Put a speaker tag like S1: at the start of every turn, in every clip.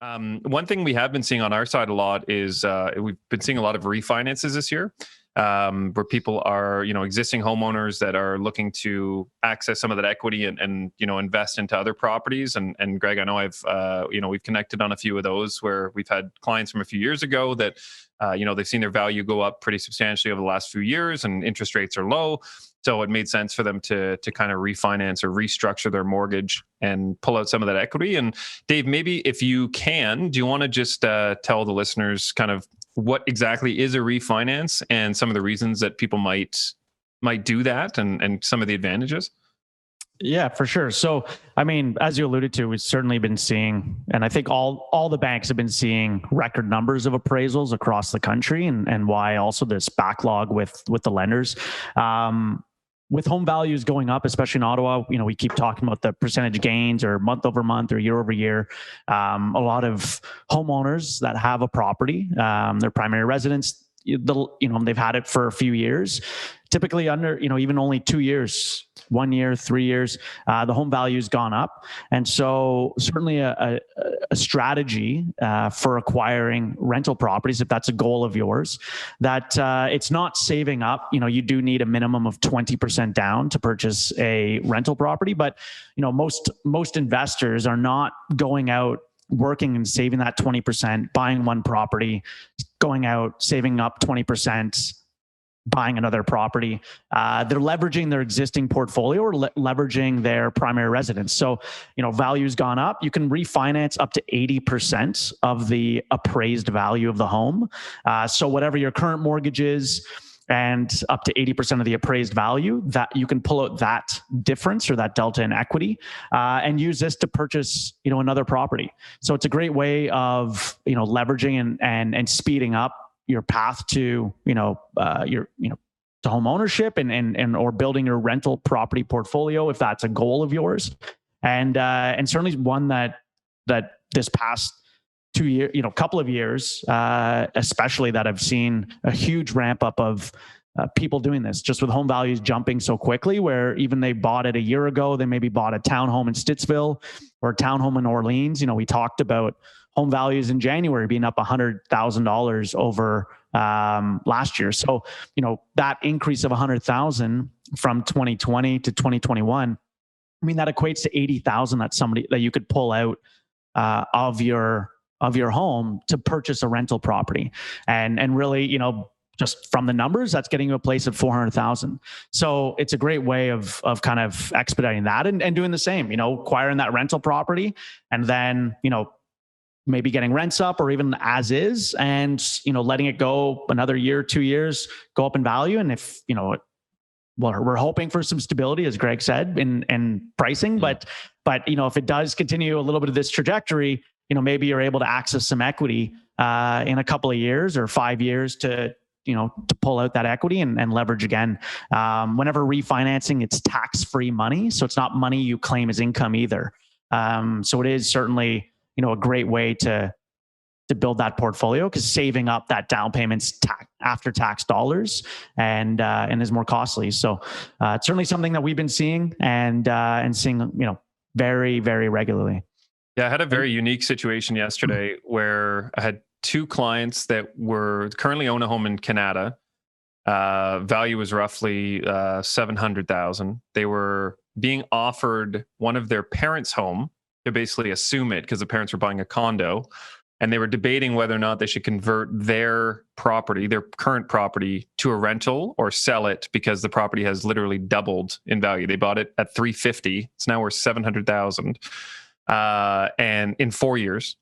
S1: One thing we have been seeing on our side a lot is we've been seeing a lot of refinances this year, where people are, existing homeowners that are looking to access some of that equity and invest into other properties. And Greg, I know we've connected on a few of those where we've had clients from a few years ago that, they've seen their value go up pretty substantially over the last few years, and interest rates are low. So it made sense for them to kind of refinance or restructure their mortgage and pull out some of that equity. And Dave, maybe if you can, do you want to just tell the listeners kind of what exactly is a refinance and some of the reasons that people might do that and some of the advantages?
S2: Yeah, for sure. So, I mean, as you alluded to, we've certainly been seeing, and I think all the banks have been seeing record numbers of appraisals across the country, and why also this backlog with the lenders. With home values going up, especially in Ottawa, we keep talking about the percentage gains or month over month or year over year. A lot of homeowners that have a property, their primary residence, they've had it for a few years, typically under, even only 2 years, 1 year, 3 years, the home value's gone up. And so certainly a strategy for acquiring rental properties, if that's a goal of yours, that it's not saving up. You do need a minimum of 20% down to purchase a rental property, but most investors are not going out working and saving that 20%, buying one property, going out, saving up 20%, buying another property. They're leveraging their existing portfolio or leveraging their primary residence. So, value's gone up. You can refinance up to 80% of the appraised value of the home. So whatever your current mortgage is, and up to 80% of the appraised value, that you can pull out that difference or that delta in equity, and use this to purchase, another property. So it's a great way of, leveraging and speeding up your path to, to home ownership and or building your rental property portfolio, if that's a goal of yours. And certainly one that this past 2 years, couple of years, especially, that I've seen a huge ramp up of people doing this, just with home values jumping so quickly, where even they bought it a year ago, they maybe bought a townhome in Stittsville or a townhome in Orleans. We talked about home values in January being up $100,000 over last year. So, that increase of $100,000 from 2020 to 2021, that equates to $80,000 that you could pull out of your home to purchase a rental property. And really, just from the numbers, that's getting you a place of $400,000. So it's a great way of kind of expediting that and doing the same, acquiring that rental property and then, maybe getting rents up or even as is, and, letting it go another year, 2 years, go up in value. And if, we're hoping for some stability, as Greg said, in pricing, but, if it does continue a little bit of this trajectory, maybe you're able to access some equity in a couple of years or 5 years to pull out that equity and leverage again. Whenever refinancing, it's tax-free money. So it's not money you claim as income either. So it is certainly, a great way to build that portfolio, because saving up that down payment's after tax dollars and is more costly. So it's certainly something that we've been seeing and seeing, very, very regularly.
S1: Yeah, I had a very unique situation yesterday where I had two clients that were currently own a home in Canada. Value was roughly $700,000. They were being offered one of their parents' home to basically assume it, because the parents were buying a condo, and they were debating whether or not they should convert their property, their current property, to a rental or sell it, because the property has literally doubled in value. They bought it at $350,000. It's now worth $700,000, and in 4 years.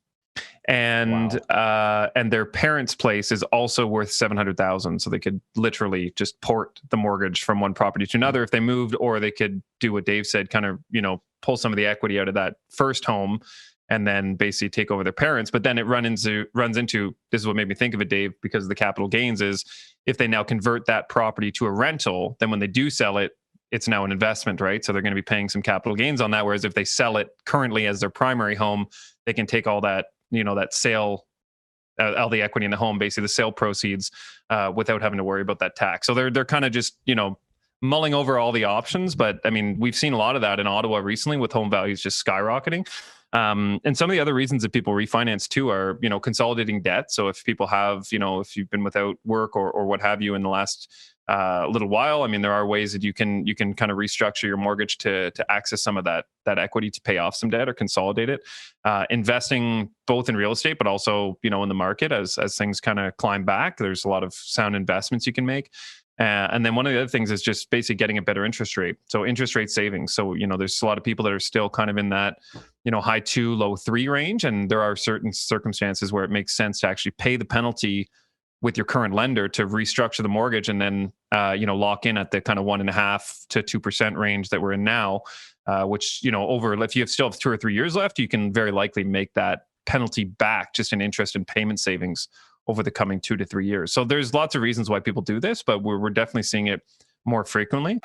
S1: And wow. And their parents' place is also worth $700,000, so they could literally just port the mortgage from one property to another if they moved, or they could do what Dave said, kind of pull some of the equity out of that first home and then basically take over their parents. But then it runs into this is what made me think of it, Dave, because of the capital gains, is if they now convert that property to a rental, then when they do sell it, it's now an investment, right? So they're going to be paying some capital gains on that. Whereas if they sell it currently as their primary home, they can take all that, that sale, all the equity in the home, basically the sale proceeds, without having to worry about that tax. So they're kind of just, mulling over all the options. But I mean, we've seen a lot of that in Ottawa recently with home values just skyrocketing. And some of the other reasons that people refinance too are, consolidating debt. So if people have, if you've been without work or what have you in the last little while, I mean, there are ways that you can kind of restructure your mortgage to access some of that equity to pay off some debt or consolidate it. Investing both in real estate, but also, in the market as things kind of climb back, there's a lot of sound investments you can make. And then one of the other things is just basically getting a better interest rate. So interest rate savings. So, there's a lot of people that are still kind of in that, high 2, low 3 range. And there are certain circumstances where it makes sense to actually pay the penalty with your current lender to restructure the mortgage and then, lock in at the kind of 1.5% to 2% range that we're in now, which, if you still have 2 or 3 years left, you can very likely make that penalty back just in interest and payment savings over the coming 2 to 3 years. So there's lots of reasons why people do this, but we're definitely seeing it more frequently.